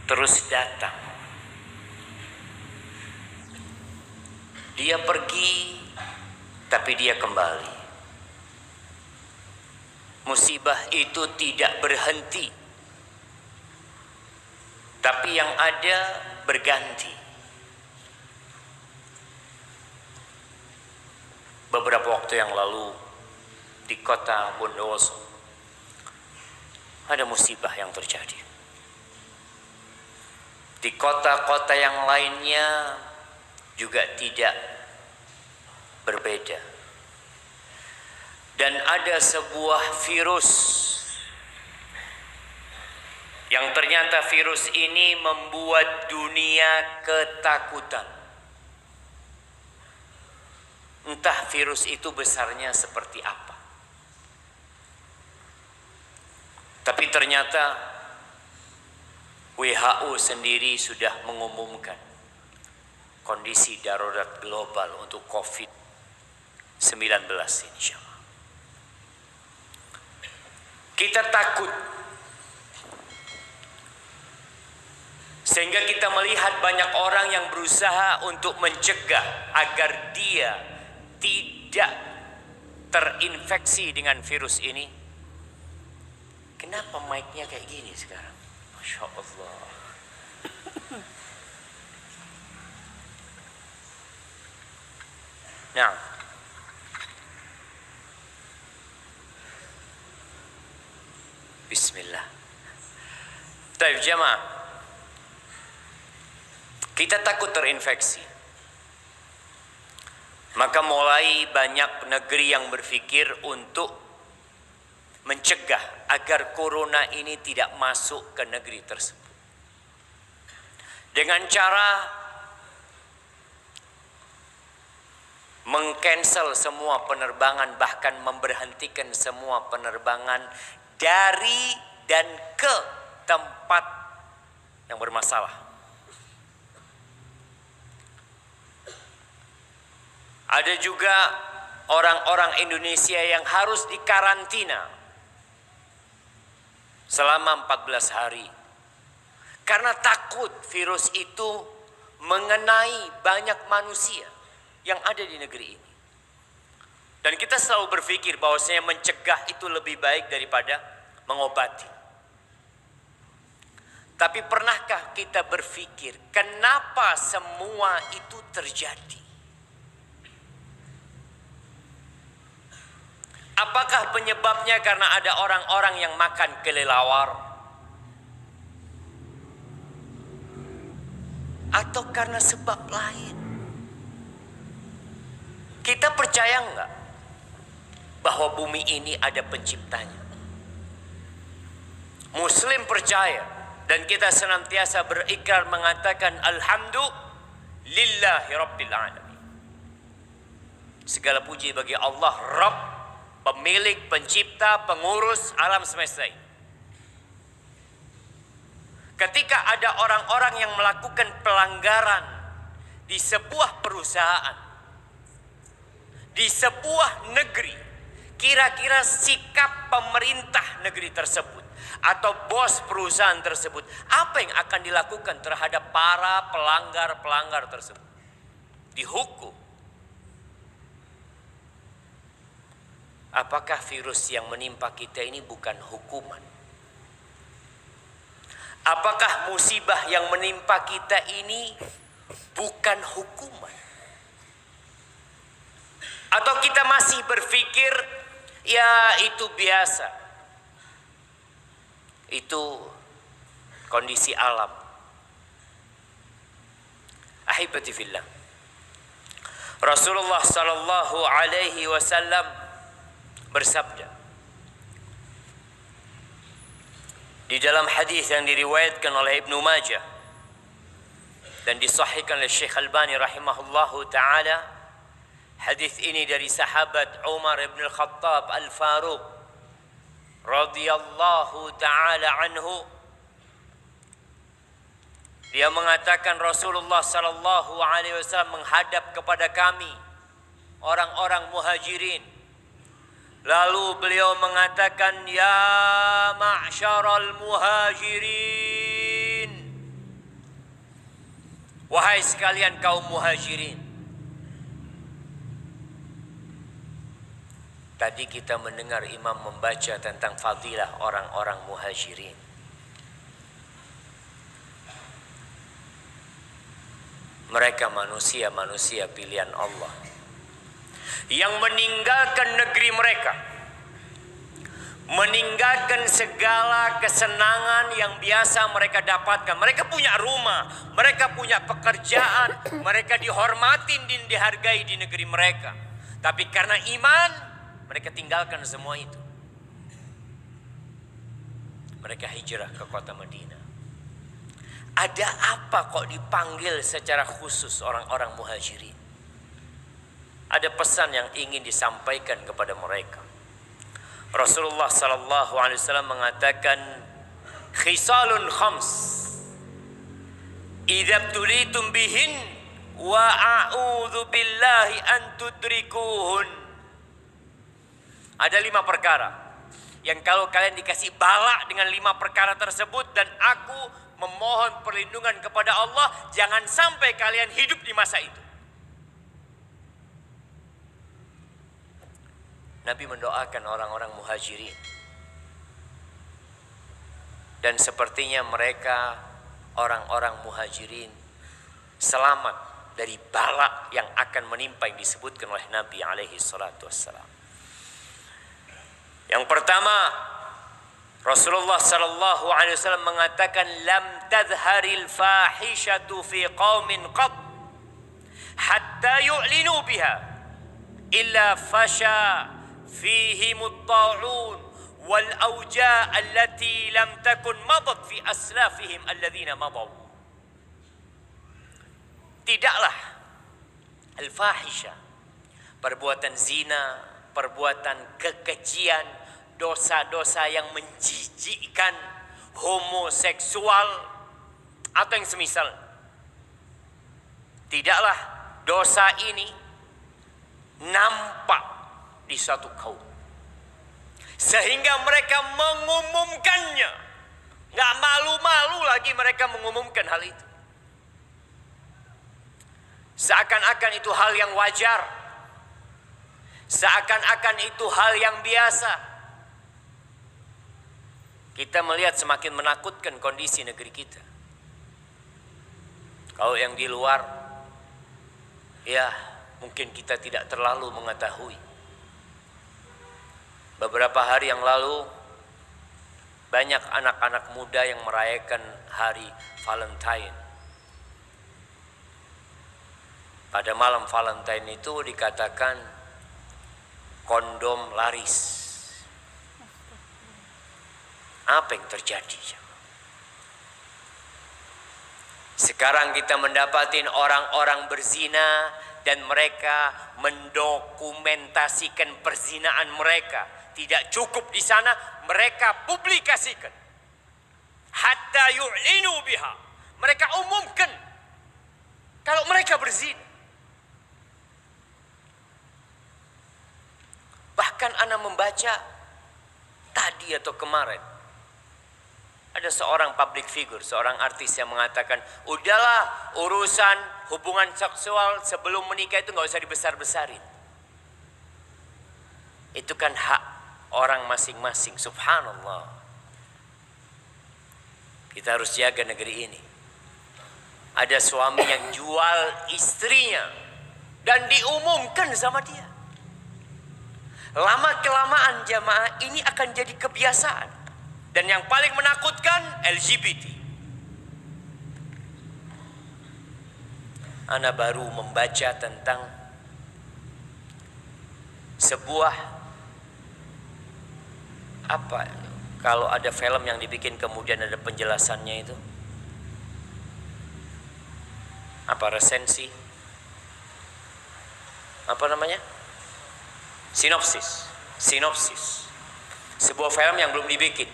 terus datang. Dia pergi, tapi dia kembali. Musibah itu tidak berhenti, tapi yang ada berganti. Beberapa waktu yang lalu di kota Bondowoso ada musibah yang terjadi. Di kota-kota yang lainnya juga tidak berbeda. Dan ada sebuah virus yang ternyata virus ini membuat dunia ketakutan. Entah virus itu besarnya seperti apa. Tapi ternyata WHO sendiri sudah mengumumkan kondisi darurat global untuk COVID-19 insya Allah. Kita takut sehingga kita melihat banyak orang yang berusaha untuk mencegah agar dia tidak terinfeksi dengan virus ini. Kenapa mic-nya kayak gini sekarang? Masya Allah. Nah, Bismillah. Baik jemaah, kita takut terinfeksi. Maka mulai banyak negeri yang berpikir untuk mencegah agar corona ini tidak masuk ke negeri tersebut. Dengan cara meng-cancel semua penerbangan, bahkan memberhentikan semua penerbangan dari dan ke tempat yang bermasalah. Ada juga orang-orang Indonesia yang harus dikarantina selama 14 hari. Karena takut virus itu mengenai banyak manusia yang ada di negeri ini. Dan kita selalu berpikir bahwasanya mencegah itu lebih baik daripada mengobati. Tapi pernahkah kita berpikir kenapa semua itu terjadi? Apakah penyebabnya karena ada orang-orang yang makan kelelawar? Atau karena sebab lain? Kita percaya enggak bahwa bumi ini ada penciptanya? Muslim percaya, dan kita senantiasa berikrar mengatakan alhamdulillahi rabbil alamin. Segala puji bagi Allah, Rabb, pemilik, pencipta, pengurus alam semesta ini. Ketika ada orang-orang yang melakukan pelanggaran di sebuah perusahaan, di sebuah negeri, kira-kira sikap pemerintah negeri tersebut atau bos perusahaan tersebut, apa yang akan dilakukan terhadap para pelanggar-pelanggar tersebut? Dihukum. Apakah virus yang menimpa kita ini bukan hukuman? Apakah musibah yang menimpa kita ini bukan hukuman? Atau kita masih berpikir, ya itu biasa, itu kondisi alam. Ahibati fillah, Rasulullah sallallahu alaihi wasallam bersabda di dalam hadis yang diriwayatkan oleh Ibnu Majah dan disahihkan oleh Syekh Albani rahimahullahu taala. Hadis ini dari sahabat Umar bin Al-Khattab Al-Faruq radhiyallahu taala anhu. Dia mengatakan Rasulullah sallallahu alaihi wasallam menghadap kepada kami orang-orang Muhajirin. Lalu beliau mengatakan, ya ma'syaral muhajirin, Wahai sekalian kaum muhajirin. Tadi kita mendengar imam membaca tentang fadilah orang-orang muhajirin. Mereka manusia-manusia pilihan Allah yang meninggalkan negeri mereka, meninggalkan segala kesenangan yang biasa mereka dapatkan. Mereka punya rumah, mereka punya pekerjaan, mereka dihormatin dan dihargai di negeri mereka. Tapi karena iman, mereka tinggalkan semua itu. Mereka hijrah ke kota Madinah. Ada apa kok dipanggil secara khusus orang-orang muhajirin? Ada pesan yang ingin disampaikan kepada mereka. Rasulullah sallallahu alaihi wasallam mengatakan, khisalun khams idza tulitum bihin wa a'udzu billahi an tudrikuhun. Ada 5 perkara yang kalau kalian dikasih bala dengan 5 perkara tersebut, dan aku memohon perlindungan kepada Allah jangan sampai kalian hidup di masa itu. Nabi mendoakan orang-orang muhajirin, dan sepertinya mereka orang-orang muhajirin selamat dari bala yang akan menimpa yang disebutkan oleh Nabi alaihi salatu wassalam. Yang pertama, Rasulullah sallallahu alaihi wasallam mengatakan, lam tadhharil fahishatu fi qaumin qad hatta yu'linu biha illa fasha fihim at-ta'un wal awja' allati lam takun madat fi aslafihim alladhina madaw. Tidaklah al-fahisha, perbuatan zina, perbuatan kekejian, dosa-dosa yang menjijikkan, homoseksual atau yang semisal. Tidaklah dosa ini nampak di suatu kaum sehingga mereka mengumumkannya. Nggak malu-malu lagi mereka mengumumkan hal itu. Seakan-akan itu hal yang wajar, seakan-akan itu hal yang biasa. Kita melihat semakin menakutkan kondisi negeri kita. Kalau yang di luar, ya mungkin kita tidak terlalu mengetahui. Beberapa hari yang lalu, banyak anak-anak muda yang merayakan hari Valentine. Pada malam Valentine itu dikatakan kondom laris. Apa yang terjadi? Sekarang kita mendapatin orang-orang berzina dan mereka mendokumentasikan perzinaan mereka. Tidak cukup di sana, mereka publikasikan. Hatta yu'linu biha. Mereka umumkan kalau mereka berzina. Bahkan ana membaca tadi atau kemarin, ada seorang public figure, seorang artis yang mengatakan, udahlah urusan hubungan seksual sebelum menikah itu nggak usah dibesar-besarin. Itu kan hak orang masing-masing. Subhanallah. Kita harus jaga negeri ini. Ada suami yang jual istrinya dan diumumkan sama dia. Lama-kelamaan jamaah ini akan jadi kebiasaan. Dan yang paling menakutkan LGBT. Ana baru membaca tentang sebuah apa, kalau ada film yang dibikin kemudian ada penjelasannya itu apa, resensi apa namanya, sinopsis sebuah film yang belum dibikin,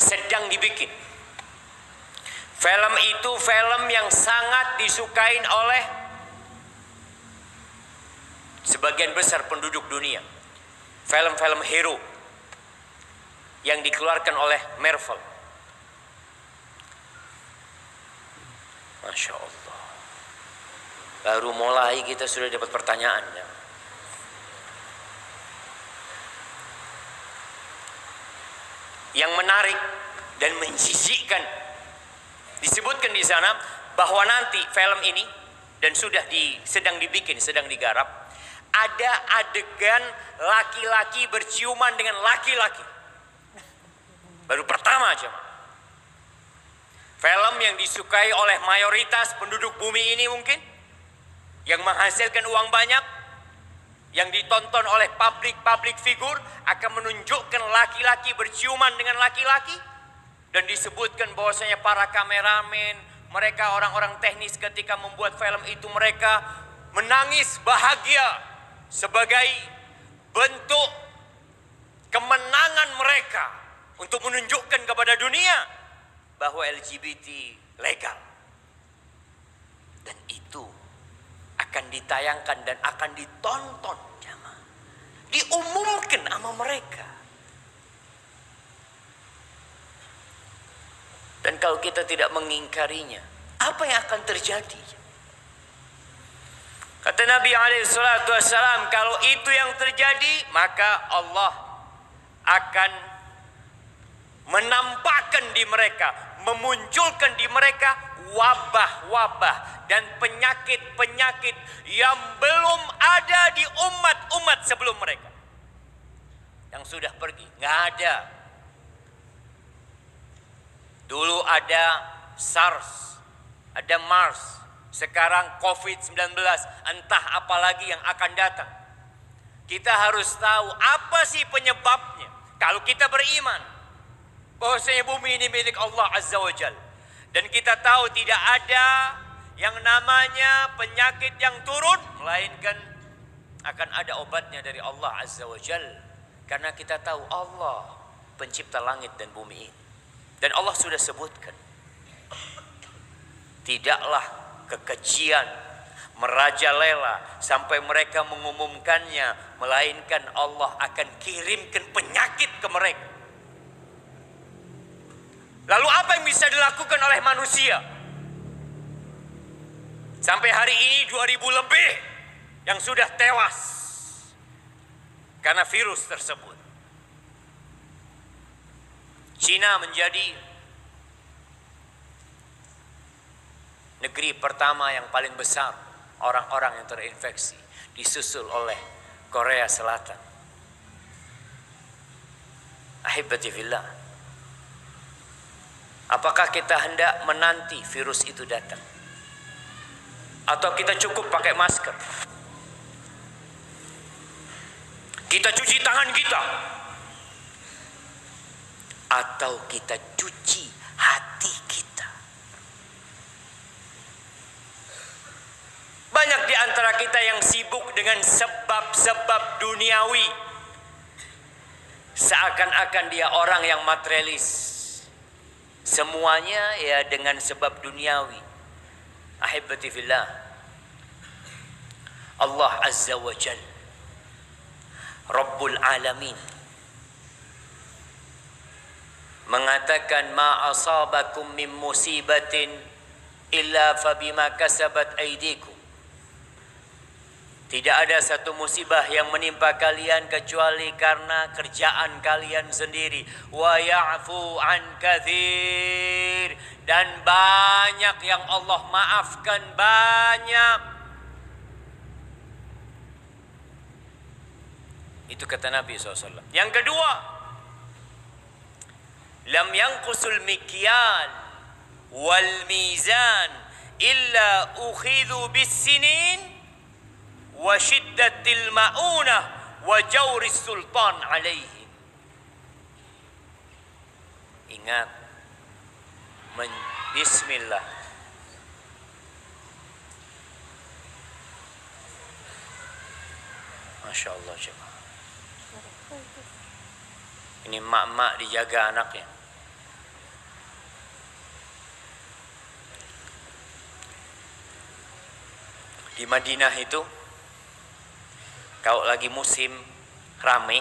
sedang dibikin. Film itu film yang sangat disukain oleh sebagian besar penduduk dunia. Film-film hero yang dikeluarkan oleh Marvel. Masya Allah. Baru mulai kita sudah dapat pertanyaannya. Yang menarik dan menjijikkan, disebutkan di sana bahwa nanti film ini dan sedang dibikin, sedang digarap, ada adegan laki-laki berciuman dengan laki-laki. Baru pertama aja. Film yang disukai oleh mayoritas penduduk bumi ini mungkin, yang menghasilkan uang banyak, yang ditonton oleh public figure, akan menunjukkan laki-laki berciuman dengan laki-laki. Dan disebutkan bahwasanya para kameramen, mereka orang-orang teknis ketika membuat film itu, mereka menangis bahagia sebagai bentuk kemenangan mereka untuk menunjukkan kepada dunia bahwa LGBT legal. Dan itu akan ditayangkan dan akan ditonton jamaah. Diumumkan sama mereka. Dan kalau kita tidak mengingkarinya, apa yang akan terjadi? Kata Nabi SAW, kalau itu yang terjadi, maka Allah akan menampakkan di mereka, memunculkan di mereka wabah-wabah dan penyakit-penyakit yang belum ada di umat-umat sebelum mereka. Yang sudah pergi, nggak ada. Dulu ada SARS, ada MERS, sekarang COVID-19, entah apa lagi yang akan datang. Kita harus tahu apa sih penyebabnya. Kalau kita beriman bahwasanya bumi ini milik Allah Azza wa Jal, dan kita tahu tidak ada yang namanya penyakit yang turun, melainkan akan ada obatnya dari Allah Azza wa Jal. Karena kita tahu Allah pencipta langit dan bumi ini. Dan Allah sudah sebutkan, tidaklah kekejian merajalela sampai mereka mengumumkannya, melainkan Allah akan kirimkan penyakit ke mereka. Lalu apa yang bisa dilakukan oleh manusia? Sampai hari ini 2000 lebih yang sudah tewas karena virus tersebut. Cina menjadi negeri pertama yang paling besar orang-orang yang terinfeksi, disusul oleh Korea Selatan. Ahibati fillah, apakah kita hendak menanti virus itu datang? Atau kita cukup pakai masker? Kita cuci tangan kita? Atau kita cuci hati kita? Banyak di antara kita yang sibuk dengan sebab-sebab duniawi. Seakan-akan dia orang yang materialis. Semuanya ya dengan sebab duniawi. Ahibati fillah, Allah Azza wa Jal, Rabbul Alamin, mengatakan ma asabakum min musibatin illa fabima kasabat aydikum. Tidak ada satu musibah yang menimpa kalian kecuali karena kerjaan kalian sendiri. Wa ya'fu an katsir, dan banyak yang Allah maafkan, banyak. Itu kata Nabi SAW. Yang kedua, lam yanqusul mikyan wal mizan illa ukhidhu bis sinin wa syiddatil ma'unah wa jawris sultan alaihim. Ingat, bismillah. Masya Allah jemaah. Ini mak-mak dijaga anaknya. Di Madinah itu, kalau lagi musim rame,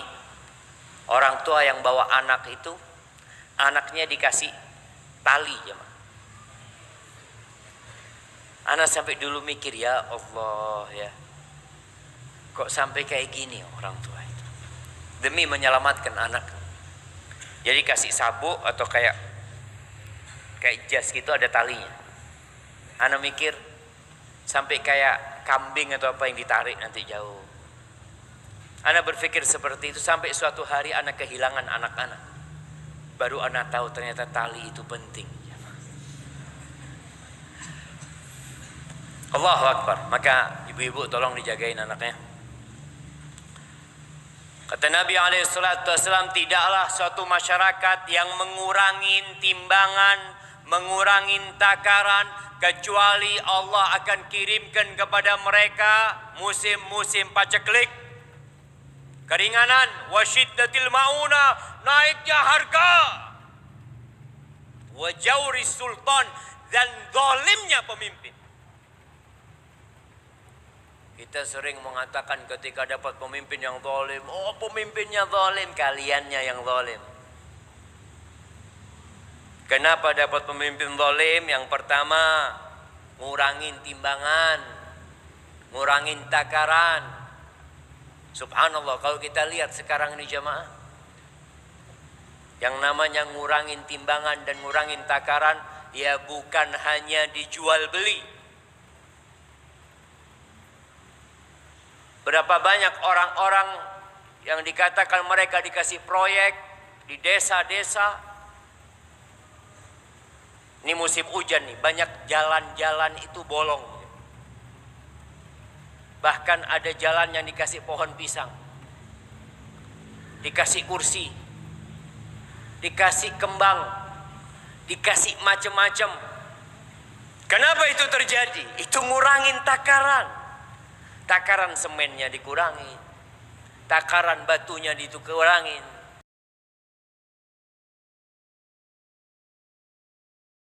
orang tua yang bawa anak itu, anaknya dikasih tali, Ana sampai dulu mikir, ya Allah ya, kok sampai kayak gini orang tua itu demi menyelamatkan anak. Jadi kasih sabuk atau kayak jas gitu ada talinya. Ana mikir sampai kayak kambing atau apa yang ditarik nanti jauh. Ana berpikir seperti itu sampai suatu hari ana kehilangan anak-anak. Baru ana tahu ternyata tali itu penting. Allahu Akbar. Maka ibu-ibu tolong dijagain anaknya. Kata Nabi SAW, tidaklah suatu masyarakat yang mengurangi timbangan, mengurangi takaran, kecuali Allah akan kirimkan kepada mereka musim-musim paceklik, keringanan, wasyiddatil mauna, naiknya harga, wa jawri sultan, dan zalimnya pemimpin. Kita sering mengatakan ketika dapat pemimpin yang zalim, oh pemimpinnya zalim, kaliannya yang zalim. Kenapa dapat pemimpin zalim? Yang pertama, ngurangin timbangan, ngurangin takaran. Subhanallah, kalau kita lihat sekarang ini jamaah, yang namanya ngurangin timbangan dan ngurangin takaran, ya bukan hanya dijual beli. Berapa banyak orang-orang yang dikatakan mereka dikasih proyek di desa-desa. Ini musim hujan nih, banyak jalan-jalan itu bolong. Bahkan ada jalan yang dikasih pohon pisang, dikasih kursi, dikasih kembang, dikasih macam-macam. Kenapa itu terjadi? Itu ngurangin takaran. Takaran semennya dikurangi, takaran batunya dikurangin,